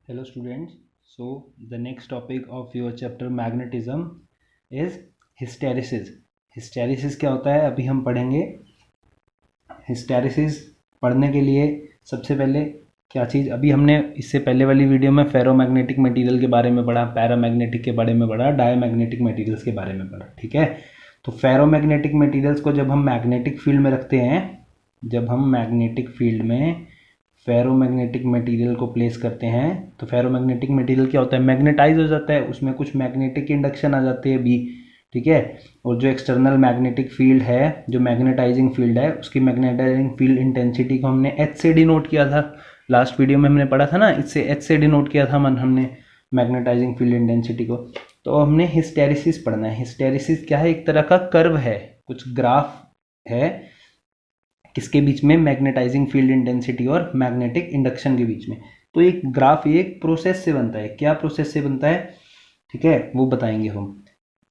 Hello students. So the next topic of your chapter magnetism is hysteresis. Hysteresis क्या होता है अभी हम पढ़ेंगे. hysteresis पढ़ने के लिए सबसे पहले क्या चीज़, अभी हमने इससे पहले वाली वीडियो में फेरोमैग्नेटिक मटेरियल के बारे में पढ़ा, पैरामैग्नेटिक के बारे में पढ़ा, डायमैग्नेटिक मटेरियल्स के बारे में पढ़ा. ठीक है, तो फेरोमैग्नेटिक मटेरियल्स को जब हम मैग्नेटिक फील्ड में रखते हैं, जब हम मैग्नेटिक फील्ड में फेरोमैग्नेटिक मटेरियल को प्लेस करते हैं तो फेरोमैग्नेटिक मटेरियल क्या होता है, मैग्नेटाइज हो जाता है, उसमें कुछ मैग्नेटिक इंडक्शन आ जाती है बी. ठीक है, और जो एक्सटर्नल मैग्नेटिक फील्ड है, जो मैग्नेटाइजिंग फील्ड है, उसकी मैग्नेटाइजिंग फील्ड इंटेंसिटी को हमने एच से डिनोट किया था. लास्ट वीडियो में हमने पढ़ा था ना, इससे एच से डिनोट किया था हमने मैग्नेटाइजिंग फील्ड इंटेंसिटी को. तो हमने हिस्टेरिसिस पढ़ना है. हिस्टेरिसिस क्या है, एक तरह का कर्व है, कुछ ग्राफ है किसके बीच में, मैग्नेटाइजिंग फील्ड इंटेंसिटी और मैग्नेटिक इंडक्शन के बीच में. तो एक ग्राफ एक प्रोसेस से बनता है. क्या प्रोसेस से बनता है, ठीक है, वो बताएंगे हम.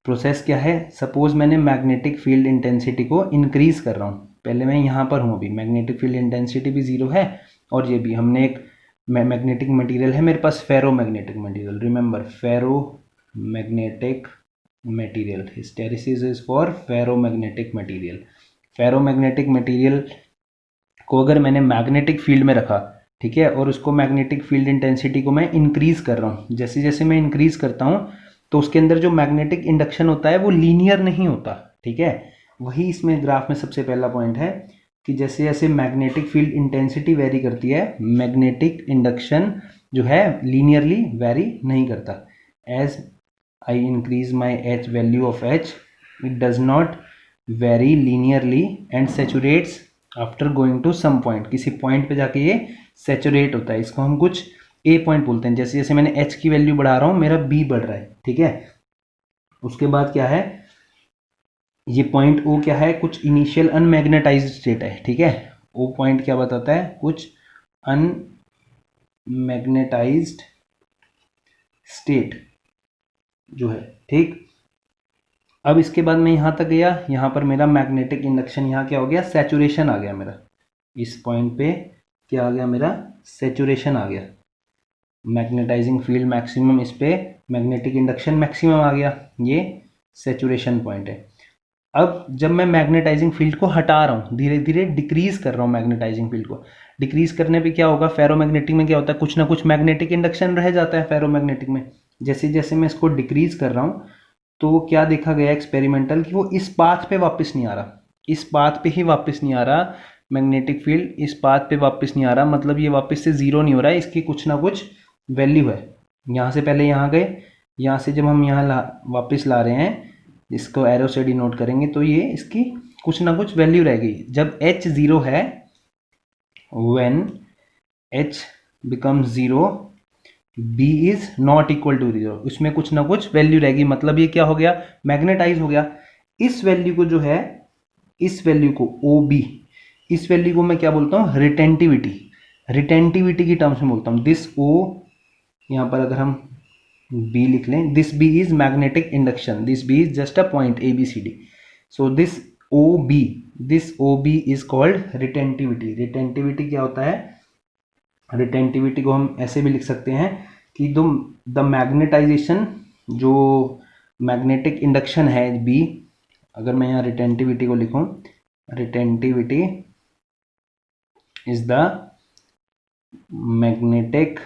प्रोसेस क्या है, सपोज मैंने मैग्नेटिक फील्ड इंटेंसिटी को इंक्रीज कर रहा हूँ. पहले मैं यहाँ पर हूँ, अभी मैग्नेटिक फील्ड इंटेंसिटी भी जीरो है और ये भी, हमने एक मैग्नेटिक मटेरियल है मेरे पास, ferromagnetic material. Remember, ferromagnetic material. Hysteresis is for ferromagnetic material. Ferromagnetic material को अगर मैंने मैग्नेटिक फील्ड में रखा, ठीक है, और उसको मैग्नेटिक फील्ड इंटेंसिटी को मैं इंक्रीज कर रहा हूँ, जैसे जैसे मैं इंक्रीज करता हूँ तो उसके अंदर जो मैग्नेटिक इंडक्शन होता है वो लीनियर नहीं होता. ठीक है, वही इसमें ग्राफ में सबसे पहला पॉइंट है कि जैसे जैसे मैग्नेटिक फील्ड इंटेंसिटी वेरी करती है, मैग्नेटिक इंडक्शन जो है लीनियरली वेरी नहीं करता. As I increase my H, value of H, it does not vary linearly and saturates after going to some point. किसी पॉइंट पे जाके ये सेचुरेट होता है, इसको हम कुछ ए पॉइंट बोलते हैं. जैसे जैसे मैंने एच की वैल्यू बढ़ा रहा हूँ, मेरा बी बढ़ रहा है. ठीक है, उसके बाद क्या है, ये पॉइंट ओ क्या है, कुछ इनिशियल अनमैग्नेटाइज्ड स्टेट है. ठीक है, ओ पॉइंट क्या बताता है, कुछ अनमैग्नेटाइज्ड स्टेट जो है. ठीक, अब इसके बाद मैं यहाँ तक गया, यहाँ पर मेरा मैग्नेटिक इंडक्शन, यहाँ क्या हो गया, सैचुरेशन आ गया मेरा. इस पॉइंट पे क्या आ गया मेरा, सैचुरेशन आ गया. मैग्नेटाइजिंग फील्ड मैक्सिमम, इस पे मैग्नेटिक इंडक्शन मैक्सिमम आ गया. ये सैचुरेशन पॉइंट है. अब जब मैं मैग्नेटाइजिंग फील्ड को हटा रहा हूँ, धीरे धीरे डिक्रीज कर रहा हूँ मैग्नेटाइजिंग फील्ड को. डिक्रीज करने पे क्या होगा, फेरोमैग्नेटिक में क्या होता है, कुछ ना कुछ मैग्नेटिक इंडक्शन रह जाता है फेरोमैग्नेटिक में. जैसे जैसे मैं इसको डिक्रीज कर रहा हूँ तो क्या देखा गया एक्सपेरिमेंटल, कि वो इस पाथ पे वापस नहीं आ रहा, इस पाथ पे ही वापस नहीं आ रहा. मैग्नेटिक फील्ड इस पाथ पे वापस नहीं आ रहा, मतलब ये वापस से जीरो नहीं हो रहा है, इसकी कुछ ना कुछ वैल्यू है. यहाँ से पहले यहाँ गए, यहाँ से जब हम यहाँ वापस ला रहे हैं, इसको एरो से डिनोट करेंगे तो ये इसकी कुछ ना कुछ वैल्यू रह गई. जब एच जीरो है, when H becomes zero, B is not equal to zero, उसमें कुछ ना कुछ वैल्यू रहेगी, मतलब ये क्या हो गया, मैग्नेटाइज हो गया. इस वैल्यू को जो है, इस वैल्यू को ओ बी, इस वैल्यू को मैं क्या बोलता हूँ, रिटेंटिविटी. रिटेंटिविटी की टर्म्स में बोलता हूँ. दिस ओ, यहाँ पर अगर हम बी लिख लें, this B is magnetic induction, this B is just a point A B C D. So this O B, this O B is called retentivity. Retentivity क्या होता है, रिटेंटिविटी को हम ऐसे भी लिख सकते हैं कि द मैग्नेटाइजेशन, जो मैग्नेटिक इंडक्शन है बी, अगर मैं यहाँ रिटेंटिविटी को लिखूं, retentivity is the magnetic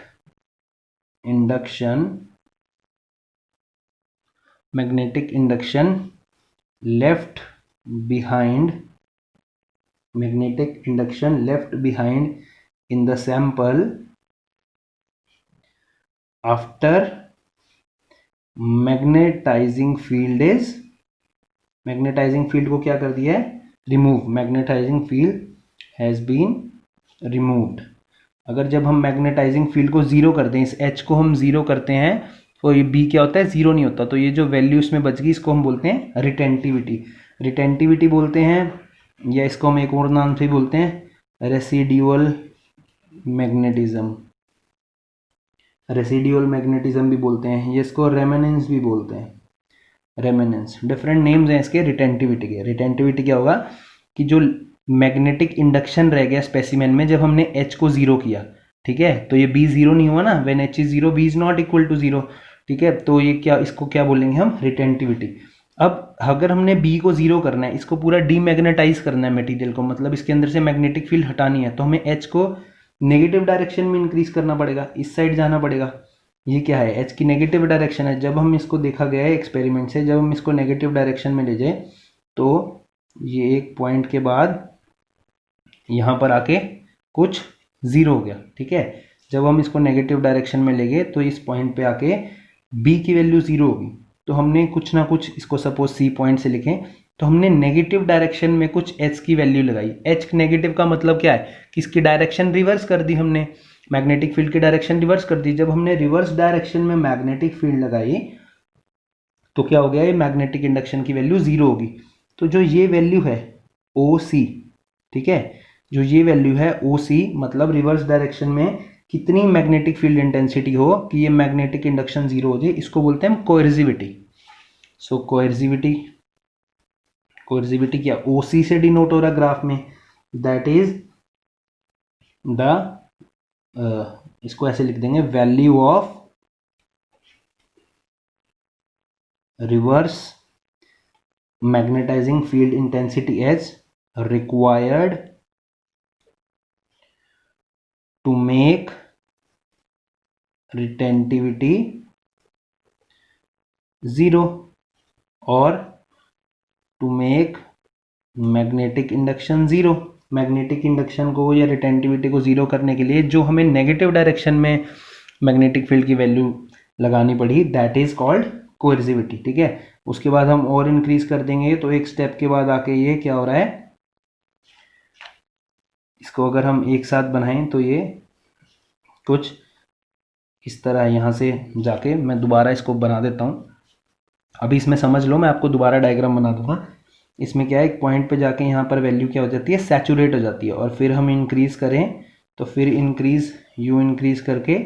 induction, magnetic induction left behind, magnetic induction left behind in the sample after magnetising field is, magnetising field को क्या कर दिया है, remove. Magnetising field has been removed. अगर जब हम मैग्नेटाइजिंग फील्ड को जीरो कर दें, इस एच को हम जीरो करते हैं तो ये बी क्या होता है, जीरो नहीं होता. तो ये जो वैल्यू इसमें बच गई, इसको हम बोलते हैं रिटेंटिविटी. रिटेंटिविटी बोलते हैं, या इसको हम एक और नाम से बोलते हैं, रेसिड्यूअल मैग्नेटिज्म. रेसिड्यूअल मैग्नेटिज्म भी बोलते हैं, ये इसको रेमेनेंस भी बोलते हैं. रेमेनेंस, डिफरेंट नेम्स हैं इसके रिटेंटिविटी के. रिटेंटिविटी क्या होगा कि जो मैग्नेटिक इंडक्शन रह गया स्पेसिमेन में, जब हमने एच को जीरो किया, ठीक है, तो ये b जीरो नहीं हुआ ना, when h is zero b is not equal to zero, ठीक है, तो ये क्या, इसको क्या बोलेंगे हम, रिटेंटिविटी। अब अगर हमने b को जीरो करना है, इसको पूरा डीमैग्नेटाइज करना है मटेरियल को, मतलब इसके अंदर से मैग्नेटिक फील्ड हटानी है, तो हमें h को नेगेटिव डायरेक्शन में इंक्रीज करना पड़ेगा, इस साइड जाना पड़ेगा। ये क्या है, h की नेगेटिव डायरेक्शन है। जब हम इसको देखा गया है एक्सपेरिमेंट से, जब हम इसको नेगेटिव डायरेक्शन में ले जाए तो ये एक पॉइंट के बाद यहाँ पर आके कुछ ज़ीरो हो गया, ठीक है। जब हम इसको नेगेटिव डायरेक्शन में ले गए तो इस पॉइंट पे आके b की वैल्यू ज़ीरो होगी, तो हमने कुछ ना कुछ, इसको सपोज c पॉइंट से लिखें, तो हमने नेगेटिव डायरेक्शन में कुछ h की वैल्यू लगाई। h नेगेटिव का मतलब क्या है कि इसकी डायरेक्शन रिवर्स कर दी हमने, मैग्नेटिक फील्ड की डायरेक्शन रिवर्स कर दी। जब हमने रिवर्स डायरेक्शन में मैग्नेटिक फील्ड लगाई तो क्या हो गया, ये मैग्नेटिक इंडक्शन की वैल्यू ज़ीरो होगी। तो जो ये वैल्यू है OC, ठीक है, जो ये वैल्यू है OC मतलब रिवर्स डायरेक्शन में कितनी मैग्नेटिक फील्ड इंटेंसिटी हो कि ये मैग्नेटिक इंडक्शन जीरो हो जाए, इसको बोलते हैं कोएर्सिविटी। सो कोएर्सिविटी, कोएर्सिविटी क्या OC से डिनोट हो रहा ग्राफ में, दैट इज द इसको ऐसे लिख देंगे, value of reverse magnetising field intensity as required to make retentivity zero और to make magnetic induction zero। Magnetic induction को या रिटेंटिविटी को जीरो करने के लिए जो हमें नेगेटिव डायरेक्शन में मैग्नेटिक फील्ड की वैल्यू लगानी पड़ी, दैट इज कॉल्ड कोएर्सिविटी, ठीक है। उसके बाद हम और इंक्रीज कर देंगे, तो एक स्टेप के बाद आके ये क्या हो रहा है, इसको अगर हम एक साथ बनाएं तो ये कुछ इस तरह है। यहाँ से जाके मैं दोबारा इसको बना देता हूँ, अभी इसमें समझ लो, मैं आपको दोबारा डायग्राम बना दूंगा। इसमें क्या है, एक पॉइंट पे जाके यहाँ पर वैल्यू क्या हो जाती है, सैचुरेट हो जाती है, और फिर हम इंक्रीज करें तो फिर इंक्रीज इंक्रीज करके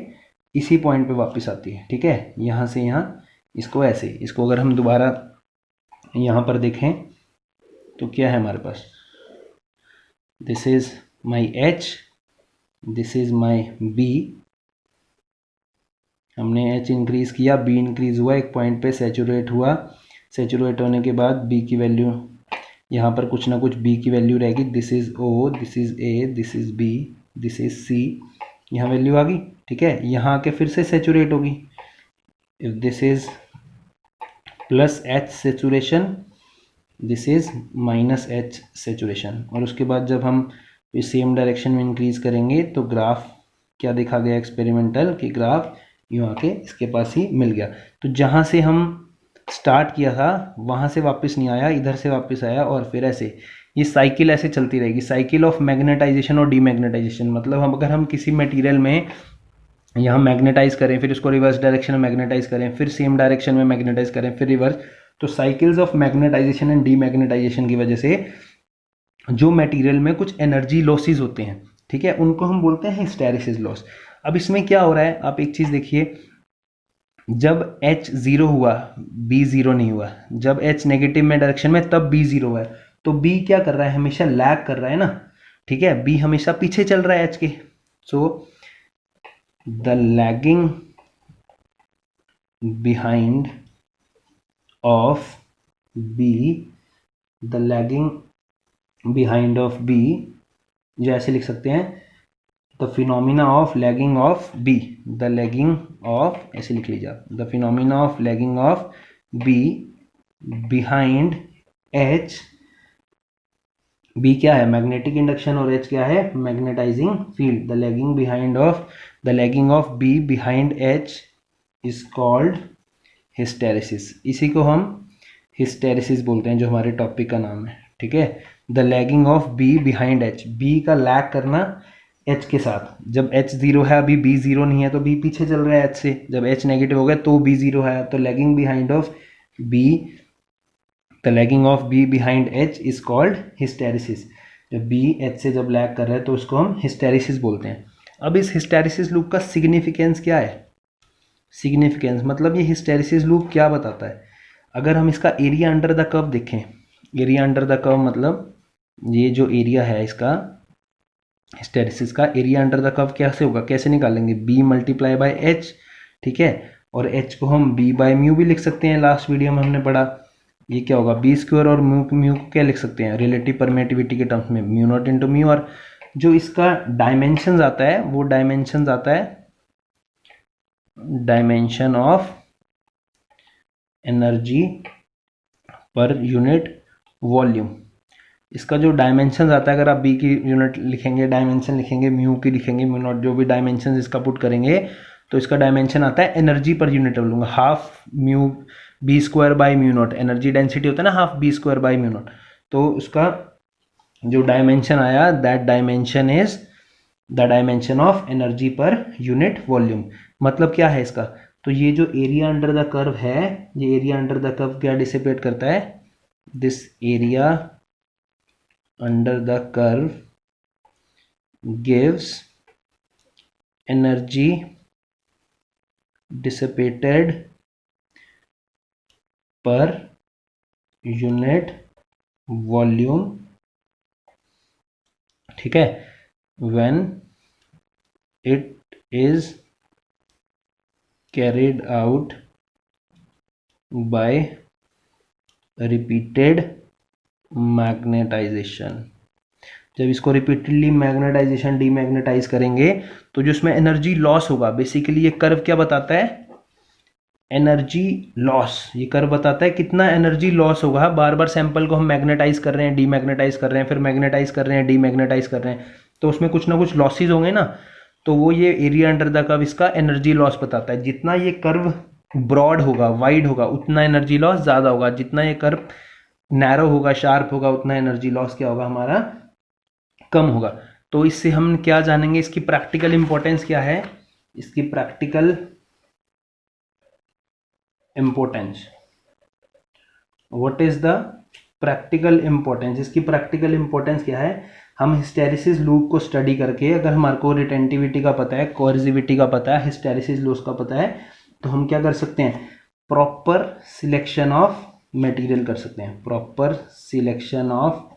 इसी पॉइंट पे वापस आती है, ठीक है। यहाँ से यहाँ इसको ऐसे, इसको अगर हम दोबारा यहाँ पर देखें तो क्या है हमारे पास, this is my H, this is my B, हमने H इंक्रीज किया, B इंक्रीज हुआ, एक पॉइंट पे सैचुरेट हुआ, सैचुरेट होने के बाद B की वैल्यू, यहाँ पर कुछ ना कुछ B की वैल्यू रहेगी, this is O, this is A, this is B, this is C, यहाँ वैल्यू आ गई, ठीक है। यहाँ आके फिर से सैचुरेट होगी, if this is plus H saturation, this is minus H saturation, और उसके बाद जब हम सेम डायरेक्शन में इंक्रीज करेंगे तो ग्राफ क्या देखा गया एक्सपेरिमेंटल, कि ग्राफ यूँ आके इसके पास ही मिल गया। तो जहाँ से हम स्टार्ट किया था वहाँ से वापस नहीं आया, इधर से वापस आया, और फिर ऐसे ये साइकिल ऐसे चलती रहेगी, साइकिल ऑफ मैग्नेटाइजेशन और डीमैग्नेटाइजेशन। मतलब हम अगर हम किसी मटेरियल में यहाँ मैग्नेटाइज करें, फिर उसको रिवर्स डायरेक्शन में मैग्नेटाइज करें, फिर सेम डायरेक्शन में मैग्नेटाइज करें, फिर रिवर्स, तो cycles of magnetisation and demagnetisation की वजह से जो मटेरियल में कुछ एनर्जी लॉसेस होते हैं, ठीक है, उनको हम बोलते हैं हिस्टैरिसीस लॉस। अब इसमें क्या हो रहा है, आप एक चीज़ देखिए, जब H जीरो हुआ B जीरो नहीं हुआ, जब H नेगेटिव में डायरेक्शन में तब B जीरो हुआ है, तो B क्या कर रहा है, हमेशा लैग कर रहा है ना, ठीक है, B हमेशा पीछे चल रहा है H के। So the lagging behind of B, the lagging behind of B, जो ऐसे लिख सकते हैं, the phenomena of lagging of B, the lagging of, ऐसे लिख लीजिए आप, the phenomena of lagging of B behind H। B क्या है, मैग्नेटिक इंडक्शन, और H क्या है, magnetising field. The lagging behind of, the lagging of B behind H is called hysteresis. इसी को हम हिस्टैरिसीस बोलते हैं, जो हमारे टॉपिक का नाम है, ठीक है। The lagging of B behind H, B का लैग करना H के साथ। जब H जीरो है, अभी B जीरो नहीं है, तो B पीछे चल रहा है H से, जब H नेगेटिव हो गया तो B जीरो है, तो lagging behind of B, the lagging of B behind H is called hysteresis. जब B H से जब लैग कर रहा है तो उसको हम हिस्टैरिसीस बोलते हैं। अब इस हिस्टैरिसीस लूप का सिग्निफिकेंस क्या है, सिग्निफिकेंस मतलब ये हिस्टैरिसीस लूप क्या बताता है। अगर हम इसका एरिया अंडर द कर्व देखें, एरिया अंडर द कर्व मतलब ये जो एरिया है इसका, हिस्टेरिसिस का एरिया अंडर द कर्व कैसे होगा, कैसे निकालेंगे, बी मल्टीप्लाई बाय एच, ठीक है, और एच को हम बी बाय म्यू भी लिख सकते हैं, लास्ट वीडियो में हमने पढ़ा। ये क्या होगा, बी स्क्वायर, और म्यू को क्या लिख सकते हैं, रिलेटिव परमिटिविटी के टर्म्स में म्यू नॉट इंटू म्यू, और जो इसका डायमेंशन आता है वो डायमेंशन आता है dimension of energy per unit volume. इसका जो डायमेंशन आता है, अगर आप बी की यूनिट लिखेंगे, डायमेंशन लिखेंगे, म्यू की लिखेंगे, म्यू नॉट, जो भी डायमेंशन इसका पुट करेंगे, तो इसका डायमेंशन आता है energy per unit volume, half mu B square by mu naught, energy density होता है ना half B square by mu naught, तो उसका जो डायमेंशन आया, that dimension is the dimension of energy per unit volume. मतलब क्या है इसका, तो ये जो एरिया अंडर द कर्व है, ये एरिया अंडर द कर्व क्या डिसिपेट करता है, this area under the curve gives energy dissipated per unit volume, ठीक है, when it is carried out by repeated magnetization। जब इसको रिपीटेडली मैग्नेटाइजेशन डीमैग्नेटाइज करेंगे तो जो इसमें एनर्जी लॉस होगा, बेसिकली ये कर्व क्या बताता है, एनर्जी लॉस। ये कर्व बताता है कितना एनर्जी लॉस होगा, बार बार सैंपल को हम मैग्नेटाइज कर रहे हैं, डीमैग्नेटाइज कर रहे हैं, फिर मैग्नेटाइज कर रहे हैं, डीमैग्नेटाइज कर रहे हैं, तो उसमें कुछ ना कुछ लॉसेज होंगे ना, तो वो ये एरिया अंडर द कर्व इसका एनर्जी लॉस बताता है। जितना ये कर्व ब्रॉड होगा, वाइड होगा, उतना एनर्जी लॉस ज़्यादा होगा, जितना ये कर्व नैरो होगा, शार्प होगा, उतना एनर्जी लॉस क्या होगा हमारा, कम होगा। तो इससे हम क्या जानेंगे, इसकी प्रैक्टिकल इंपॉर्टेंस क्या है, इसकी practical importance, what is the practical importance, इसकी प्रैक्टिकल इंपॉर्टेंस क्या है। हम हिस्टेरिसिस लूप को स्टडी करके, अगर हमारे को रिटेंटिविटी का पता है, कोएर्सिविटी का पता है, हिस्टेरिसिस लूप का पता है, तो हम क्या कर सकते हैं, प्रॉपर सिलेक्शन ऑफ मटेरियल कर सकते हैं, प्रॉपर सिलेक्शन ऑफ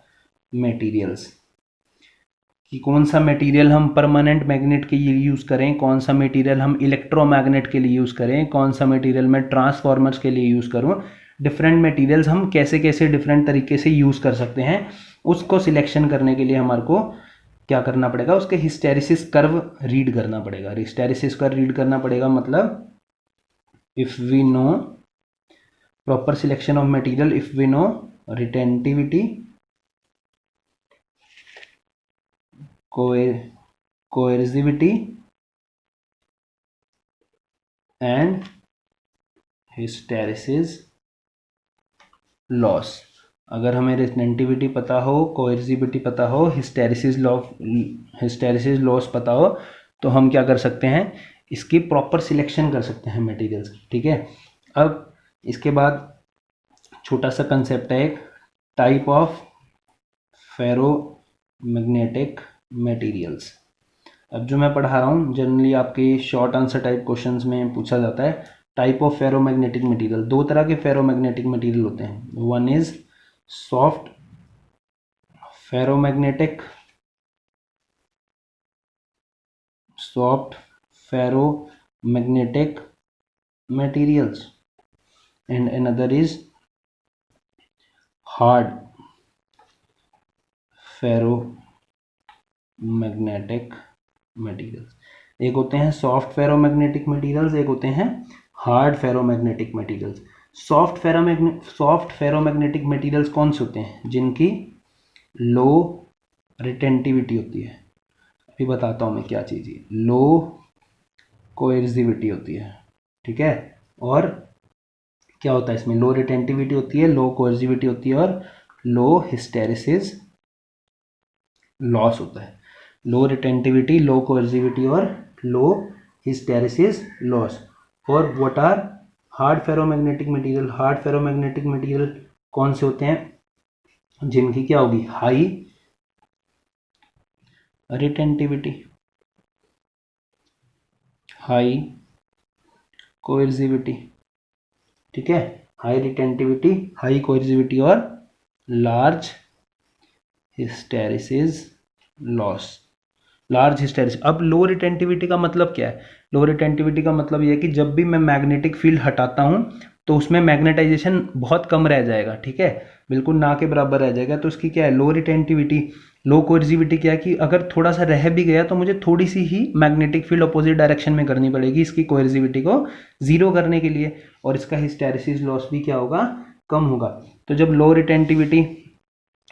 मटेरियल्स, कि कौन सा मटेरियल हम परमानेंट मैग्नेट के लिए यूज़ करें, कौन सा मटेरियल हम इलेक्ट्रोमैग्नेट के लिए यूज़ करें, कौन सा मटेरियल मैं ट्रांसफॉर्मर्स के लिए यूज़ करूं, डिफरेंट मटेरियल्स हम कैसे कैसे डिफरेंट तरीके से यूज़ कर सकते हैं, उसको सिलेक्शन करने के लिए हमारे को क्या करना पड़ेगा, उसके हिस्टेरिसिस कर्व रीड करना पड़ेगा। हिस्टेरिसिस कर्व रीड करना पड़ेगा मतलब if we know proper selection of material, if we know retentivity, coercivity and hysteresis loss। अगर हमें रिटेंटिविटी पता हो, कोएर्सिविटी पता हो, हिस्टेरिसिस लॉस पता हो, तो हम क्या कर सकते हैं, इसकी प्रॉपर सिलेक्शन कर सकते हैं मटेरियल्स, ठीक है। अब इसके बाद छोटा सा कंसेप्ट है एक टाइप ऑफ फेरोमैग्नेटिक मटेरियल्स। अब जो मैं पढ़ा रहा हूँ जनरली आपके शॉर्ट आंसर टाइप क्वेश्चंस में पूछा जाता है, टाइप ऑफ फेरोमैग्नेटिक मटेरियल। दो तरह के फेरोमैग्नेटिक मटेरियल होते हैं, one is soft ferromagnetic materials and another is hard ferromagnetic materials। एक होते हैं सॉफ्ट फेरोमैग्नेटिक मटेरियल्स, एक होते हैं hard ferromagnetic materials. Soft ferromagnetic materials कौन से होते हैं, जिनकी लो रिटेंटिविटी होती है, अभी बताता हूँ मैं क्या चीज़ है, लो कोएर्सिविटी होती है, ठीक है, और क्या होता है इसमें, लो रिटेंटिविटी होती है, लो कोएर्सिविटी होती है, और लो हिस्टेरिसिस लॉस होता है। लो रिटेंटिविटी, लो कोएर्सिविटी और लो हिस्टेरिसिस लॉस। और what are hard ferromagnetic material, hard ferromagnetic material कौन से होते हैं, जिनकी क्या होगी, हाई रिटेंटिविटी, हाई कोएर्सिविटी, ठीक है, हाई रिटेंटिविटी, हाई कोएर्सिविटी और large hysteresis loss. Large hysteresis. अब लो रिटेंटिविटी का मतलब क्या है? लो रिटेंटिविटी का मतलब ये है कि जब भी मैं मैग्नेटिक फील्ड हटाता हूँ तो उसमें मैग्नेटाइजेशन बहुत कम रह जाएगा, ठीक है, बिल्कुल ना के बराबर रह जाएगा। तो उसकी क्या है? लो रिटेंटिविटी। लो कोएर्सिविटी क्या है कि अगर थोड़ा सा रह भी गया तो मुझे थोड़ी सी ही मैग्नेटिक फील्ड अपोजिट डायरेक्शन में करनी पड़ेगी इसकी कोएर्सिविटी को जीरो करने के लिए, और इसका हिस्टेरिसिस लॉस भी क्या होगा? कम होगा। तो जब लो रिटेंटिविटी,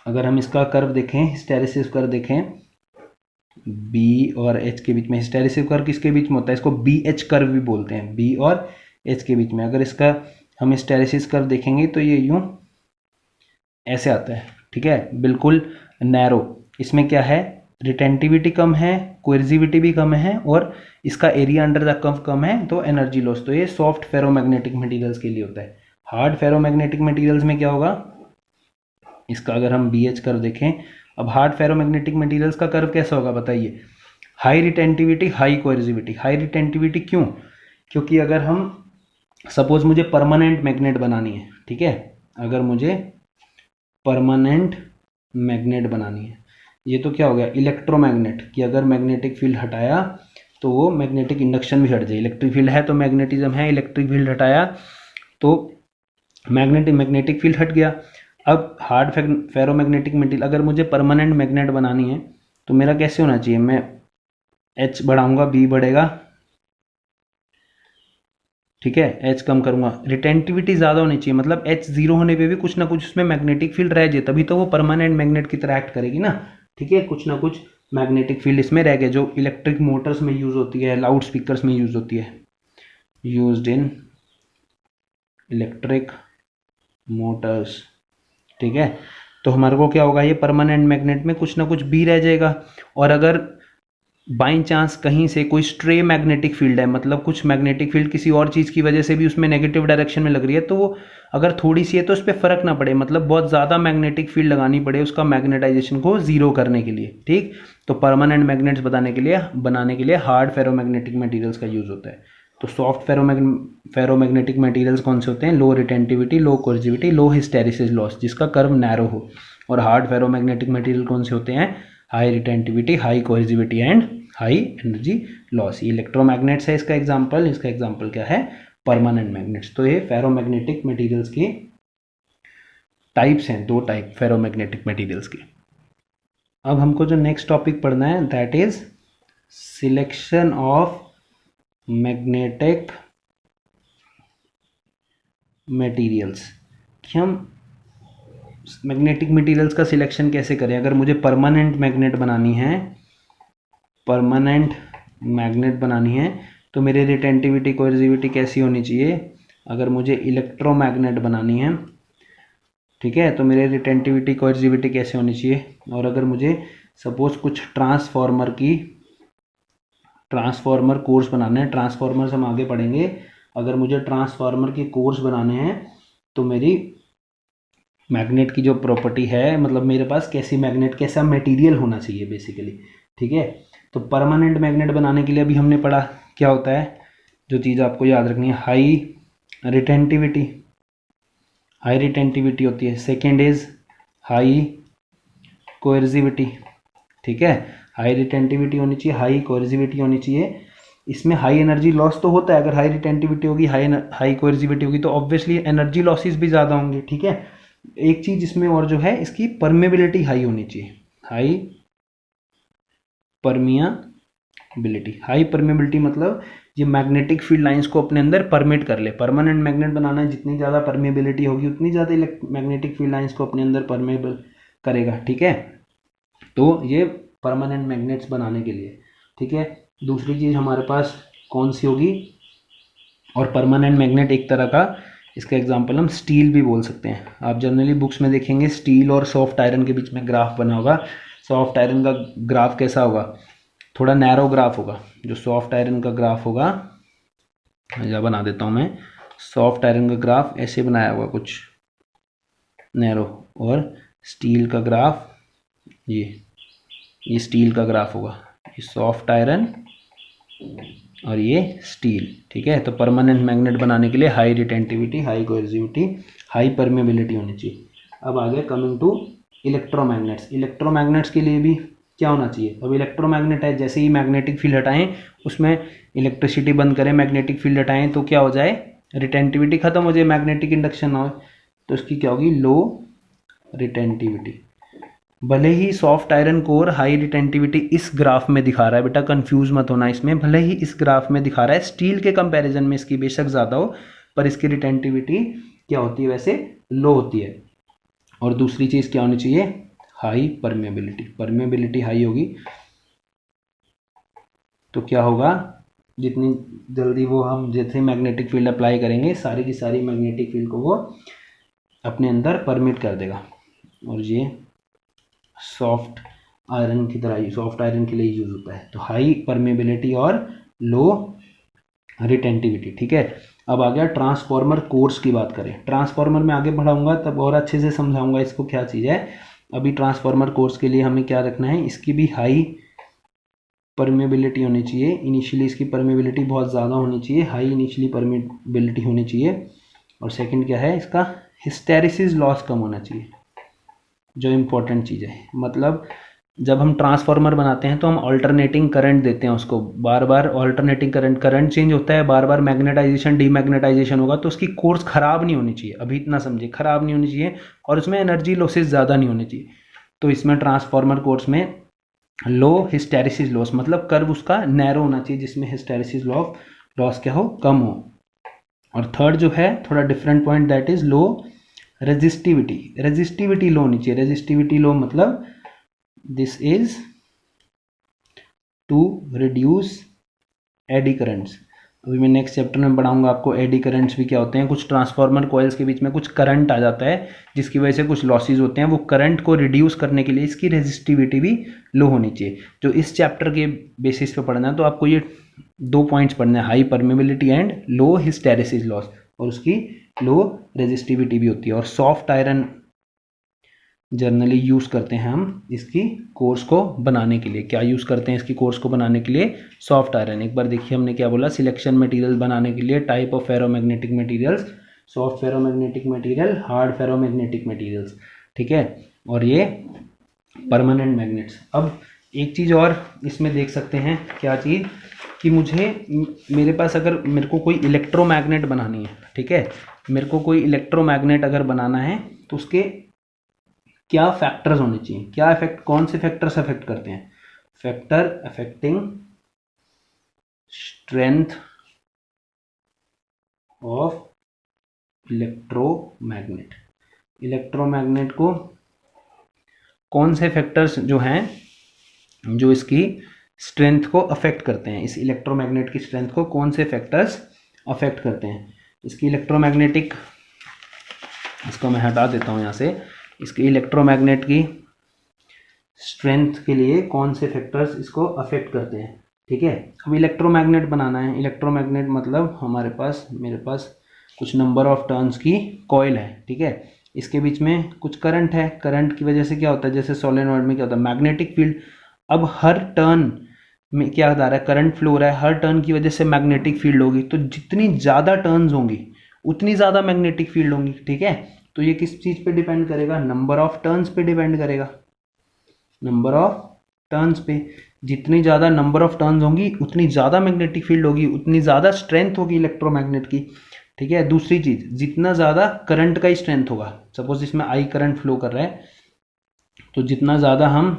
अगर हम इसका कर्व देखें, हिस्टेरिसिस कर्व देखें, बी और एच के बीच में, हिस्टेरिसिस कर्व किसके बीच में होता है? इसको बी एच कर्व भी बोलते हैं, बी और एच के बीच में। अगर इसका हम हिस्टेरिसिस कर्व देखेंगे तो ये यूं ऐसे आता है, ठीक है, बिल्कुल नैरो। इसमें क्या है? रिटेंटिविटी कम है, कोएर्सिविटी भी कम है, और इसका एरिया अंडर द कर्व कम है, तो एनर्जी लॉस। तो ये सॉफ्ट फेरोमैग्नेटिक मटेरियल्स के लिए होता है। हार्ड फेरोमैग्नेटिक मटेरियल्स में क्या होगा? इसका अगर हम बी एच कर्व देखें, अब हार्ड फेरोमैग्नेटिक मटेरियल्स का कर्व कैसा होगा बताइए? High retentivity, high coercivity. High retentivity क्यों? क्योंकि अगर हम सपोज मुझे परमानेंट मैग्नेट बनानी है, ठीक है, अगर मुझे परमानेंट मैग्नेट बनानी है, ये तो क्या हो गया? इलेक्ट्रोमैग्नेट, कि अगर मैग्नेटिक फील्ड हटाया तो वो मैग्नेटिक इंडक्शन भी हट जाए। इलेक्ट्रिक फील्ड है तो मैग्नेटिज्म है, इलेक्ट्रिक फील्ड हटाया तो मैग्नेटिक फील्ड हट गया। अब हार्ड फेरोमैग्नेटिक मटेरियल, अगर मुझे परमानेंट मैग्नेट बनानी है तो मेरा कैसे होना चाहिए? मैं एच बढ़ाऊंगा, बी बढ़ेगा, ठीक है, एच कम करूंगा, रिटेंटिविटी ज़्यादा होनी चाहिए, मतलब एच जीरो होने पे भी कुछ ना कुछ उसमें मैग्नेटिक फील्ड रह जाए, तभी तो वो परमानेंट मैग्नेट की तरह एक्ट करेगी ना, ठीक है। कुछ ना कुछ मैग्नेटिक फील्ड इसमें रह गए, जो इलेक्ट्रिक मोटर्स में यूज़ होती है, लाउड स्पीकर्स में यूज़ होती है, यूज्ड इन इलेक्ट्रिक मोटर्स, ठीक है। तो हमारे को क्या होगा? ये परमानेंट मैग्नेट में कुछ ना कुछ बी रह जाएगा। और अगर बाई चांस कहीं से कोई स्ट्रे मैग्नेटिक फील्ड है, मतलब कुछ मैग्नेटिक फील्ड किसी और चीज़ की वजह से भी उसमें नेगेटिव डायरेक्शन में लग रही है, तो वो अगर थोड़ी सी है तो उस पर फर्क ना पड़े, मतलब बहुत ज़्यादा मैग्नेटिक फील्ड लगानी पड़े उसका मैग्नेटाइजेशन को जीरो करने के लिए, ठीक। तो परमानेंट मैग्नेट्स बनाने के लिए हार्ड फेरोमैग्नेटिक मटेरियल्स का यूज़ होता है। तो सॉफ्ट फेरोमैग्नेटिक मटेरियल्स कौन से होते हैं? Low retentivity, low coercivity, low hysteresis loss, जिसका कर्व नैरो हो। और हार्ड फेरोमैग्नेटिक मटेरियल कौन से होते हैं? High retentivity, high coercivity and high energy loss. ये इलेक्ट्रोमैग्नेट्स है इसका एग्जांपल। इसका एग्जांपल क्या है? Permanent magnets. तो ये फेरोमैग्नेटिक मटेरियल्स की टाइप्स हैं, दो टाइप फेरोमैग्नेटिक मटेरियल्स के। अब हमको जो नेक्स्ट टॉपिक पढ़ना है that is selection of magnetic materials, कि हम मैग्नेटिक मटेरियल्स का सिलेक्शन कैसे करें। अगर मुझे परमानेंट मैग्नेट बनानी है तो मेरे रिटेंटिविटी, कोएर्सिविटी कैसी होनी चाहिए? अगर मुझे इलेक्ट्रोमैग्नेट बनानी है, ठीक है, तो मेरे रिटेंटिविटी, कोएर्सिविटी कैसे होनी चाहिए? और अगर मुझे सपोज कुछ ट्रांसफॉर्मर कोर्स बनाना है, ट्रांसफॉर्मर्स हम आगे पढ़ेंगे, अगर मुझे ट्रांसफॉर्मर के कोर्स बनाने हैं तो मेरी मैग्नेट की जो प्रॉपर्टी है, मतलब मेरे पास कैसा मटेरियल होना चाहिए बेसिकली, ठीक है। तो परमानेंट मैग्नेट बनाने के लिए अभी हमने पढ़ा क्या होता है, जो चीज़ आपको याद रखनी है, हाई रिटेंटिविटी होती है। सेकेंड इज हाई कोएर्सिविटी, ठीक है, हाई रिटेंटिविटी होनी चाहिए, हाई कोएर्सिविटी होनी चाहिए। इसमें हाई एनर्जी लॉस तो होता है, अगर हाई रिटेंटिविटी होगी, हाई कोएर्सिविटी होगी, तो ऑब्वियसली एनर्जी लॉसेस भी ज़्यादा होंगे, ठीक है। एक चीज़ इसमें और जो है, इसकी परमेबिलिटी हाई होनी चाहिए, हाई परमेबिलिटी मतलब ये मैग्नेटिक फील्ड लाइंस को अपने अंदर परमिट कर ले। परमानेंट मैग्नेट बनाना है, जितनी ज़्यादा परमेबिलिटी होगी उतनी ज़्यादा मैग्नेटिक फील्ड लाइंस को अपने अंदर परमेबल करेगा, ठीक है। तो ये परमानेंट मैग्नेट्स बनाने के लिए, ठीक है। दूसरी चीज़ हमारे पास कौन सी होगी? और परमानेंट मैग्नेट एक तरह का, इसका एग्जांपल हम स्टील भी बोल सकते हैं। आप जनरली बुक्स में देखेंगे स्टील और सॉफ्ट आयरन के बीच में ग्राफ बना होगा। सॉफ्ट आयरन का ग्राफ कैसा होगा? थोड़ा नैरो ग्राफ होगा। जो सॉफ्ट आयरन का ग्राफ होगा, या बना देता हूँ मैं, सॉफ्ट आयरन का ग्राफ ऐसे बनाया होगा कुछ नैरो, और स्टील का ग्राफ ये स्टील का ग्राफ होगा, ये सॉफ्ट आयरन और ये स्टील, ठीक है। तो परमानेंट मैग्नेट बनाने के लिए high retentivity, high coercivity, high permeability होनी चाहिए। अब आगे कमिंग टू इलेक्ट्रोमैग्नेट्स के लिए भी क्या होना चाहिए। अब इलेक्ट्रोमैग्नेट है, जैसे ही मैग्नेटिक फील्ड हटाएं उसमें इलेक्ट्रिसिटी बंद करें, मैग्नेटिक फील्ड हटाएं तो क्या हो जाए, रिटेंटिविटी खत्म हो जाए, मैग्नेटिक इंडक्शन ना हो, तो इसकी क्या होगी, लो रिटेंटिविटी। भले ही soft iron core high retentivity इस ग्राफ में दिखा रहा है, बेटा कंफ्यूज मत होना इसमें, भले ही इस ग्राफ में दिखा रहा है स्टील के कंपैरिजन में इसकी बेशक ज़्यादा हो, पर इसकी रिटेंटिविटी क्या होती है, वैसे लो होती है। और दूसरी चीज़ क्या होनी चाहिए, हाई परमेबिलिटी, परमेबिलिटी हाई होगी तो क्या होगा, जितनी जल्दी वो हम जैसे मैग्नेटिक फील्ड अप्लाई करेंगे सारी की सारी मैग्नेटिक फील्ड को वो अपने अंदर परमिट कर देगा। और ये सॉफ्ट आयरन की तरह, सॉफ्ट आयरन के लिए यूज होता है। तो हाई परमेबिलिटी और लो रिटेंटिविटी, ठीक है। अब आ गया ट्रांसफॉर्मर कोर्स की बात करें। ट्रांसफॉर्मर में आगे बढ़ाऊंगा तब और अच्छे से समझाऊंगा इसको क्या चीज़ है। अभी ट्रांसफॉर्मर कोर्स के लिए हमें क्या रखना है, इसकी भी हाई परमेबिलिटी होनी चाहिए। इनिशियली इसकी परमेबिलिटी बहुत ज़्यादा होनी चाहिए, हाई इनिशियली परमेबिलिटी होनी चाहिए। और सेकंड क्या है, इसका हिस्टेरिसिस लॉस कम होना चाहिए, जो इम्पोर्टेंट चीज़ है। मतलब जब हम ट्रांसफार्मर बनाते हैं तो हम ऑल्टरनेटिंग करंट देते हैं उसको, बार बार ऑल्टरनेटिंग करंट चेंज होता है, बार बार मैग्नेटाइजेशन डीमैग्नेटाइजेशन होगा, तो उसकी कोर्स ख़राब नहीं होनी चाहिए, अभी इतना समझिए, ख़राब नहीं होनी चाहिए, और उसमें एनर्जी लॉसेस ज़्यादा नहीं होनी चाहिए। तो इसमें ट्रांसफार्मर कोर्स में लो हिस्टेरिसिस लॉस, मतलब कर्व उसका नैरो होना चाहिए जिसमें हिस्टेरिसिस लॉस क्या हो, कम हो। और थर्ड जो है थोड़ा different point, that is low resistivity low होनी चाहिए। रेजिस्टिविटी लो मतलब this is to reduce eddy currents. अभी मैं नेक्स्ट चैप्टर में पढ़ाऊंगा आपको एडी करंट्स भी क्या होते हैं। कुछ ट्रांसफार्मर कॉइल्स के बीच में कुछ करंट आ जाता है जिसकी वजह से कुछ लॉसेज होते हैं, वो करंट को रिड्यूस करने के लिए इसकी रेजिस्टिविटी भी लो होनी चाहिए। जो इस चैप्टर के बेसिस पे पढ़ना है तो आपको ये 2 पॉइंट्स पढ़ने हैं, high permeability and low hysteresis loss, और उसकी लो रेजिस्टिविटी भी होती है। और सॉफ्ट आयरन जनरली यूज़ करते हैं हम इसकी कोर्स को बनाने के लिए। क्या यूज़ करते हैं इसकी कोर्स को बनाने के लिए, सॉफ्ट आयरन। एक बार देखिए हमने क्या बोला, सिलेक्शन मटेरियल बनाने के लिए type of ferromagnetic materials, soft ferromagnetic material, hard ferromagnetic materials, ठीक है, और ये परमानेंट मैग्नेट्स। अब एक चीज़ और इसमें देख सकते हैं, क्या चीज़, कि मेरे पास अगर मेरे को कोई इलेक्ट्रोमैग्नेट बनानी है, ठीक है, मेरे को कोई इलेक्ट्रोमैग्नेट अगर बनाना है तो उसके क्या फैक्टर्स होने चाहिए, क्या इफेक्ट, कौन से फैक्टर्स अफेक्ट करते हैं, factor affecting strength of electromagnet. Electromagnet को कौन से फैक्टर्स जो हैं जो इसकी स्ट्रेंथ को अफेक्ट करते हैं, इस इलेक्ट्रोमैग्नेट की स्ट्रेंथ को कौन से फैक्टर्स अफेक्ट करते हैं। इसकी इलेक्ट्रोमैग्नेटिक, इसको मैं हटा देता हूँ यहाँ से, इसकी इलेक्ट्रोमैग्नेट की स्ट्रेंथ के लिए कौन से फैक्टर्स इसको अफेक्ट करते हैं, ठीक है। अब इलेक्ट्रोमैग्नेट बनाना है, इलेक्ट्रोमैग्नेट मतलब मेरे पास कुछ नंबर ऑफ टर्न्स की कॉइल है, ठीक है, इसके बीच में कुछ करंट है, करंट की वजह से क्या होता है, जैसे सोलेनॉइड में क्या होता है, मैग्नेटिक फील्ड। अब हर टर्न में क्या आ रहा है, करंट फ्लो हो रहा है, हर टर्न की वजह से मैग्नेटिक फील्ड होगी, तो जितनी ज़्यादा टर्न्स होंगी उतनी ज़्यादा मैग्नेटिक फील्ड होंगी, ठीक है। तो ये किस चीज़ पे डिपेंड करेगा, नंबर ऑफ टर्न्स पे डिपेंड करेगा, नंबर ऑफ टर्न्स पे। जितनी ज़्यादा नंबर ऑफ टर्न्स होंगी उतनी ज़्यादा मैग्नेटिक फील्ड होगी, उतनी ज़्यादा स्ट्रेंथ होगी इलेक्ट्रोमैग्नेट की, ठीक है। दूसरी चीज़, जितना ज़्यादा करंट का ही स्ट्रेंथ होगा, सपोज इसमें आई करंट फ्लो कर रहा है, तो जितना ज़्यादा हम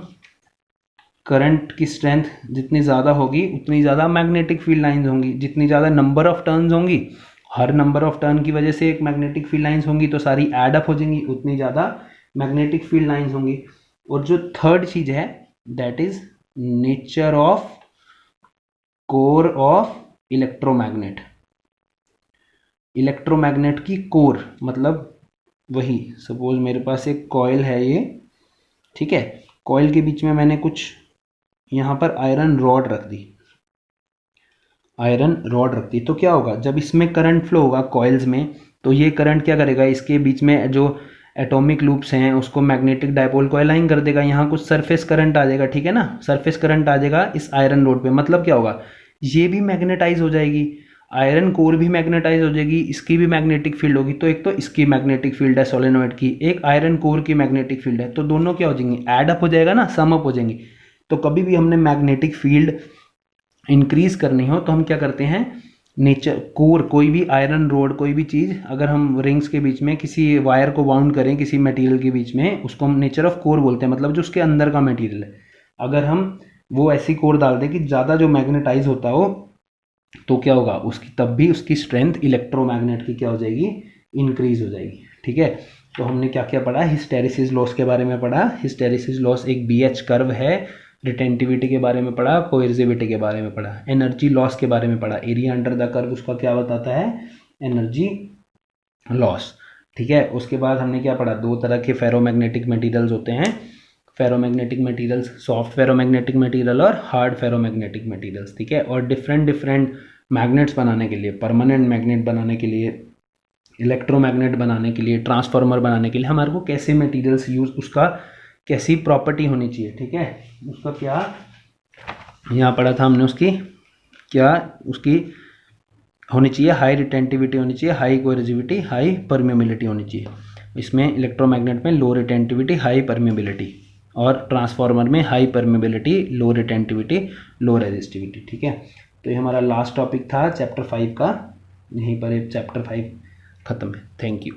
करंट की स्ट्रेंथ जितनी ज़्यादा होगी उतनी ज़्यादा मैग्नेटिक फील्ड लाइंस होंगी। जितनी ज़्यादा नंबर ऑफ टर्न्स होंगी, हर नंबर ऑफ टर्न की वजह से एक मैग्नेटिक फील्ड लाइंस होंगी, तो सारी ऐड अप हो जाएंगी, उतनी ज़्यादा मैग्नेटिक फील्ड लाइंस होंगी। और जो थर्ड चीज़ है, that is nature of core of electromagnet. Electromagnet की कोर मतलब वही, सपोज मेरे पास एक कॉइल है ये, ठीक है, कॉइल के बीच में मैंने कुछ यहाँ पर आयरन रॉड रख दी, तो क्या होगा, जब इसमें करंट फ्लो होगा कॉइल्स में, तो ये करंट क्या करेगा, इसके बीच में जो एटॉमिक लूप्स हैं उसको मैग्नेटिक डायपोल को अलाइन कर देगा, यहाँ कुछ सरफेस करंट आ जाएगा, ठीक है ना, सरफेस करंट आ जाएगा इस आयरन रोड पे। मतलब क्या होगा, ये भी मैग्नेटाइज हो जाएगी, आयरन कोर भी मैग्नेटाइज हो जाएगी, इसकी भी मैग्नेटिक फील्ड होगी। तो एक तो इसकी मैग्नेटिक फील्ड है सोलेनॉइड की, एक आयरन कोर की मैग्नेटिक फील्ड है, तो दोनों क्या हो जाएंगी, ऐड अप हो जाएगा ना, सम अप हो जाएंगी। तो कभी भी हमने मैग्नेटिक फील्ड इंक्रीज करनी हो तो हम क्या करते हैं, नेचर कोर, कोई भी आयरन रोड, कोई भी चीज़ अगर हम रिंग्स के बीच में किसी वायर को बाउंड करें किसी मटेरियल के बीच में, उसको हम नेचर ऑफ कोर बोलते हैं, मतलब जो उसके अंदर का मटेरियल है। अगर हम वो ऐसी कोर डाल दें कि ज़्यादा जो मैग्नेटाइज होता हो तो क्या होगा, उसकी तब भी उसकी स्ट्रेंथ इलेक्ट्रोमैग्नेट की क्या हो जाएगी, इंक्रीज हो जाएगी। ठीक है, तो हमने क्या क्या पढ़ा, हिस्टेरिसिस लॉस के बारे में पढ़ा, हिस्टेरिसिस लॉस एक BH कर्व है, रिटेंटिविटी के बारे में पढ़ा, कोएर्सिविटी के बारे में पढ़ा, एनर्जी लॉस के बारे में पढ़ा, एरिया अंडर द कर्व उसका क्या बताता है, एनर्जी लॉस। ठीक है, उसके बाद हमने क्या पढ़ा, दो तरह के फेरोमैग्नेटिक मटेरियल्स होते हैं, ferromagnetic materials, soft ferromagnetic material और हार्ड फेरोमैग्नेटिक मटेरियल्स। ठीक है, और डिफरेंट डिफरेंट मैग्नेट्स बनाने के लिए, परमानेंट मैग्नेट बनाने के लिए, इलेक्ट्रोमैग्नेट बनाने के लिए, ट्रांसफार्मर बनाने के लिए हमारे को कैसे मटेरियल्स यूज, उसका कैसी प्रॉपर्टी होनी चाहिए। ठीक है, उसका क्या यहाँ पढ़ा था हमने, उसकी क्या उसकी होनी चाहिए, हाई रिटेंटिविटी होनी चाहिए, हाई कोएर्सिविटी, हाई परमेबिलिटी होनी चाहिए। इसमें इलेक्ट्रोमैग्नेट में लो रिटेंटिविटी, हाई परमेबिलिटी, और ट्रांसफार्मर में हाई परमेबिलिटी, लो रिटेंटिविटी, लो रेजिस्टिविटी। ठीक है, तो ये हमारा लास्ट टॉपिक था चैप्टर 5 का, यहीं पर चैप्टर 5 खत्म है। Thank you.